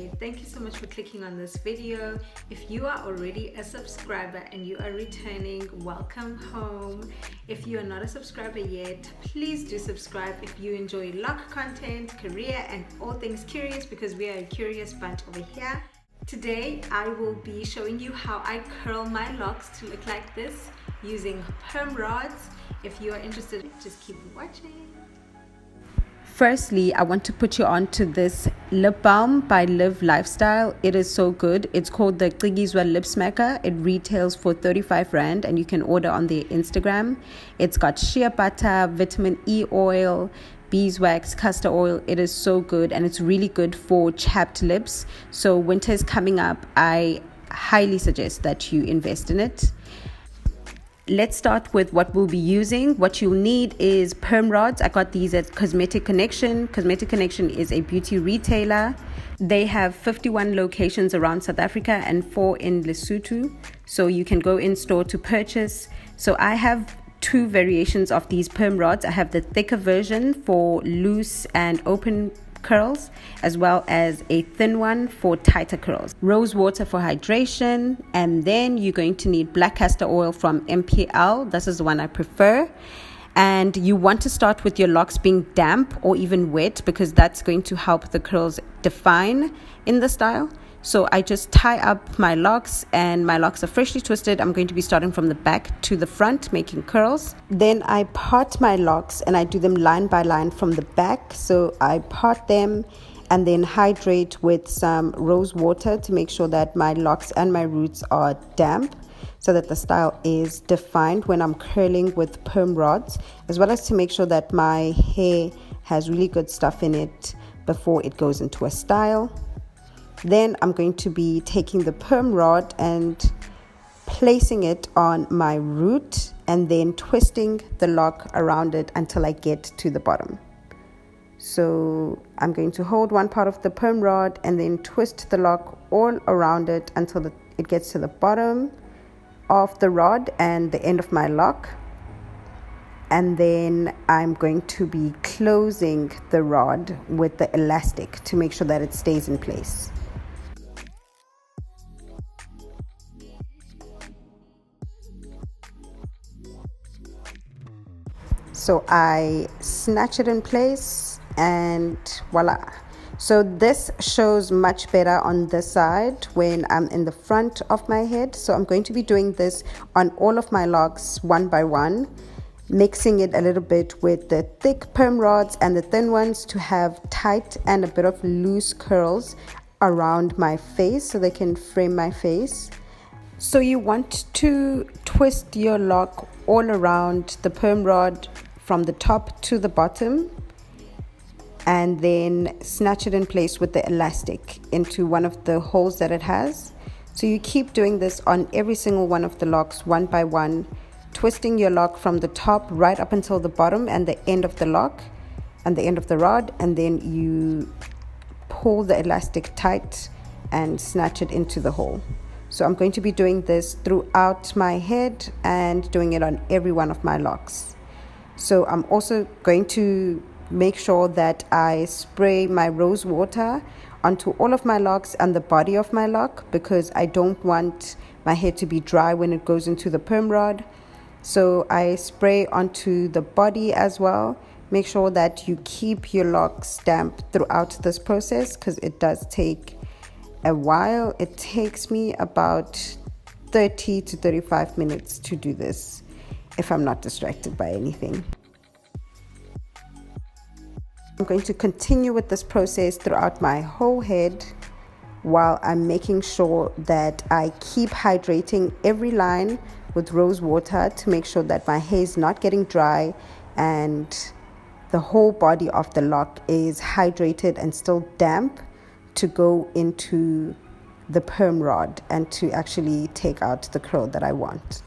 Hey, thank you so much for clicking on this video. If you are already a subscriber and you are returning, welcome home. If you are not a subscriber yet, please do subscribe if you enjoy lock content, career, and all things curious, because we are a curious bunch over here. Today I will be showing you how I curl my locks to look like this using perm rods. If you are interested, just keep watching. Firstly, I want to put you on to this lip balm by Live Lifestyle. It is so good. It's called the Qigizwa Lip Smacker. It retails for 35 Rand and you can order on their Instagram. It's got shea butter, vitamin E oil, beeswax, castor oil. It is so good and it's really good for chapped lips. So winter is coming up. I highly suggest that you invest in it. Let's start with what we'll be using. What you'll need is perm rods. I got these at Cosmetic Connection. Cosmetic Connection is a beauty retailer. They have 51 locations around South Africa and 4 in Lesotho. So you can go in store to purchase. So I have 2 variations of these perm rods. I have the thicker version for loose and open curls, as well as a thin one for tighter curls. Rose water for hydration, and then you're going to need black castor oil from MPL. This is the one I prefer. And you want to start with your locks being damp or even wet, because that's going to help the curls define in the style. So I just tie up my locks, and my locks are freshly twisted. I'm going to be starting from the back to the front, making curls. Then I part my locks and I do them line by line from the back. So I part them and then hydrate with some rose water to make sure that my locks and my roots are damp, so that the style is defined when I'm curling with perm rods, as well as to make sure that my hair has really good stuff in it before it goes into a style. Then I'm going to be taking the perm rod and placing it on my root and then twisting the lock around it until I get to the bottom. So I'm going to hold one part of the perm rod and then twist the lock all around it until it gets to the bottom of the rod and the end of my lock. And then I'm going to be closing the rod with the elastic to make sure that it stays in place. So I snatch it in place and voila. So this shows much better on this side when I'm in the front of my head. So I'm going to be doing this on all of my locks one by one, mixing it a little bit with the thick perm rods and the thin ones to have tight and a bit of loose curls around my face so they can frame my face. So you want to twist your lock all around the perm rod from the top to the bottom, and then snatch it in place with the elastic into one of the holes that it has. So you keep doing this on every single one of the locks one by one, twisting your lock from the top right up until the bottom and the end of the lock and the end of the rod, and then you pull the elastic tight and snatch it into the hole. So I'm going to be doing this throughout my head and doing it on every one of my locks. So I'm also going to make sure that I spray my rose water onto all of my locks and the body of my lock, because I don't want my hair to be dry when it goes into the perm rod. So I spray onto the body as well. Make sure that you keep your locks damp throughout this process, because it does take a while. It takes me about 30 to 35 minutes to do this if I'm not distracted by anything. I'm going to continue with this process throughout my whole head while I'm making sure that I keep hydrating every line with rose water to make sure that my hair is not getting dry and the whole body of the lock is hydrated and still damp to go into the perm rod and to actually take out the curl that I want.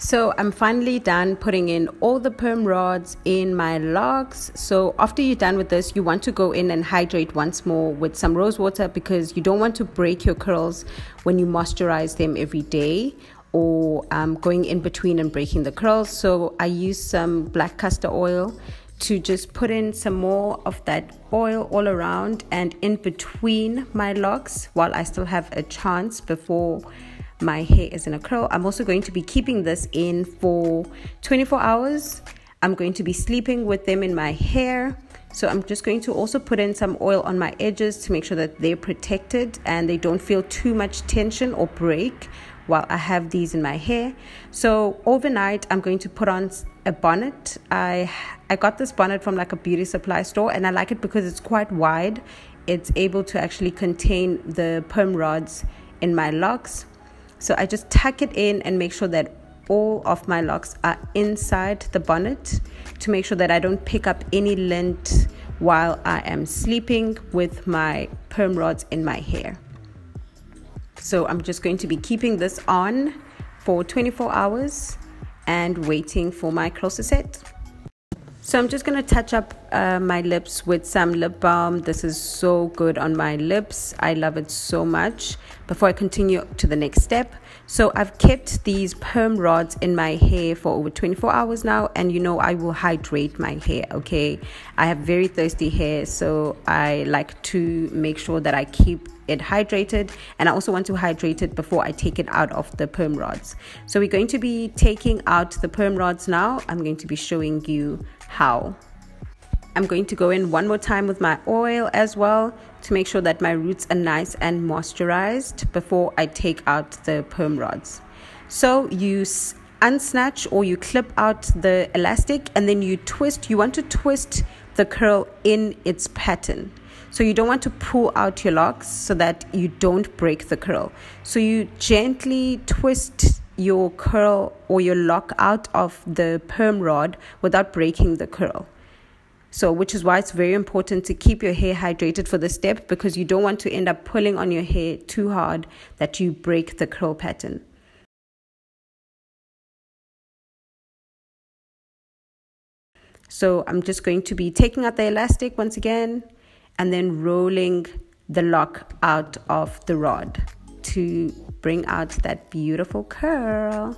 So I'm finally done putting in all the perm rods in my locks. So after you're done with this, you want to go in and hydrate once more with some rose water, because you don't want to break your curls when you moisturize them every day, or going in between and breaking the curls. So I use some black castor oil to just put in some more of that oil all around and in between my locks while I still have a chance before my hair is in a curl. I'm also going to be keeping this in for 24 hours. I'm going to be sleeping with them in my hair. So I'm just going to also put in some oil on my edges to make sure that they're protected and they don't feel too much tension or break while I have these in my hair. So overnight, I'm going to put on a bonnet. I got this bonnet from like a beauty supply store, and I like it because it's quite wide. It's able to actually contain the perm rods in my locks. So I just tuck it in and make sure that all of my locks are inside the bonnet to make sure that I don't pick up any lint while I am sleeping with my perm rods in my hair. So I'm just going to be keeping this on for 24 hours and waiting for my curls to set. So I'm just going to touch up my lips with some lip balm. This is so good on my lips. I love it so much. Before I continue to the next step, so I've kept these perm rods in my hair for over 24 hours now, and you know I will hydrate my hair, okay? I have very thirsty hair, so I like to make sure that I keep it hydrated, and I also want to hydrate it before I take it out of the perm rods. So we're going to be taking out the perm rods now. I'm going to be showing you how. I'm going to go in one more time with my oil as well to make sure that my roots are nice and moisturized before I take out the perm rods. So you unsnatch or you clip out the elastic, and then you twist. You want to twist the curl in its pattern. So you don't want to pull out your locks so that you don't break the curl. So you gently twist your curl or your lock out of the perm rod without breaking the curl. So which is why it's very important to keep your hair hydrated for this step, because you don't want to end up pulling on your hair too hard that you break the curl pattern. So I'm just going to be taking out the elastic once again and then rolling the lock out of the rod to bring out that beautiful curl.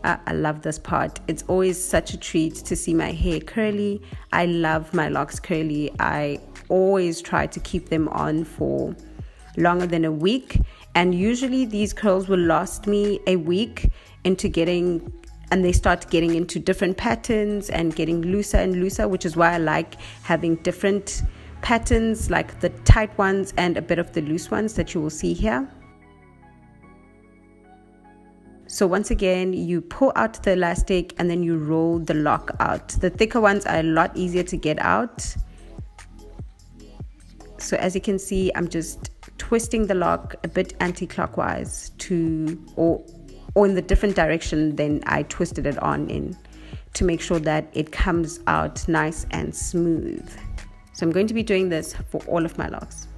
I love this part. It's always such a treat to see my hair curly. I love my locks curly. I always try to keep them on for longer than a week, and usually these curls will last me a week and they start getting into different patterns and getting looser and looser, which is why I like having different patterns, like the tight ones and a bit of the loose ones that you will see here. So once again, you pull out the elastic and then you roll the lock out. The thicker ones are a lot easier to get out. So as you can see, I'm just twisting the lock a bit anti-clockwise or in the different direction than I twisted it on in, to make sure that it comes out nice and smooth. So I'm going to be doing this for all of my locks.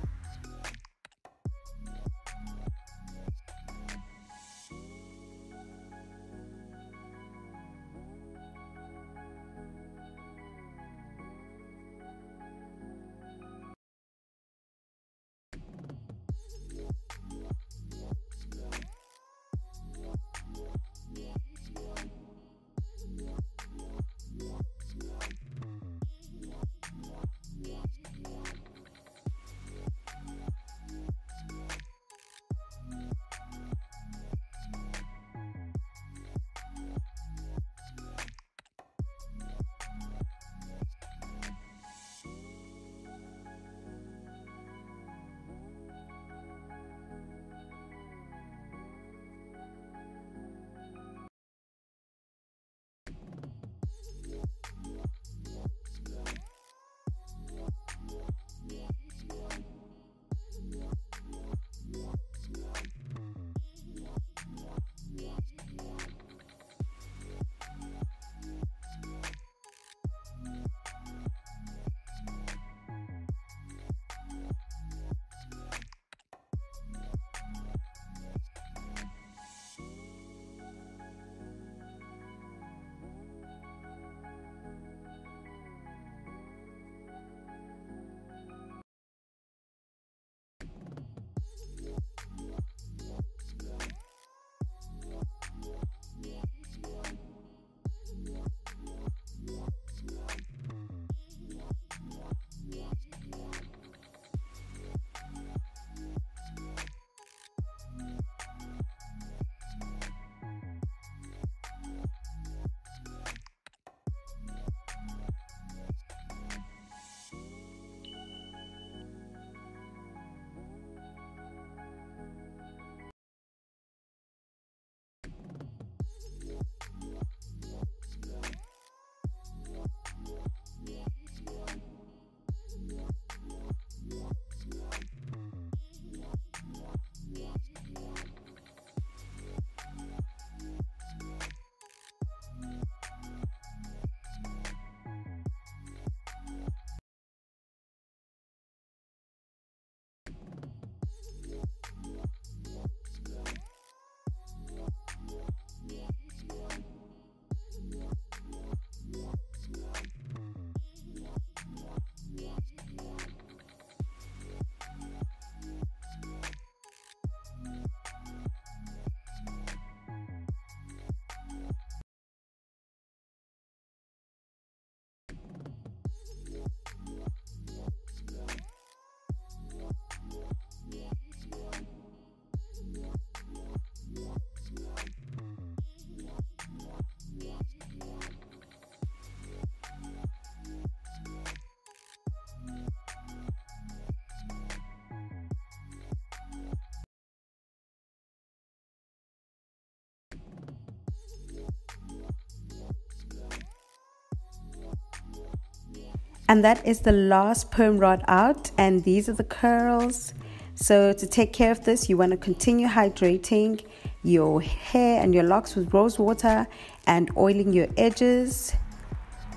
And that is the last perm rod out, and these are the curls. So to take care of this, you want to continue hydrating your hair and your locks with rose water and oiling your edges.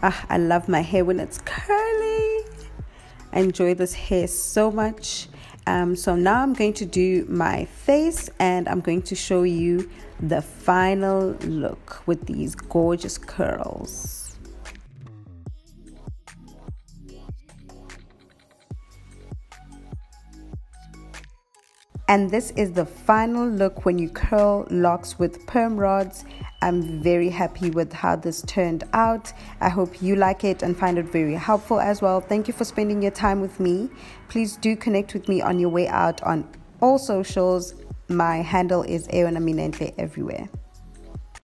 I love my hair when it's curly. I enjoy this hair so much. So now I'm going to do my face, and I'm going to show you the final look with these gorgeous curls. And this is the final look when you curl locks with perm rods. I'm very happy with how this turned out. I hope you like it and find it very helpful as well. Thank you for spending your time with me. Please do connect with me on your way out on all socials. My handle is eyonaminentle everywhere.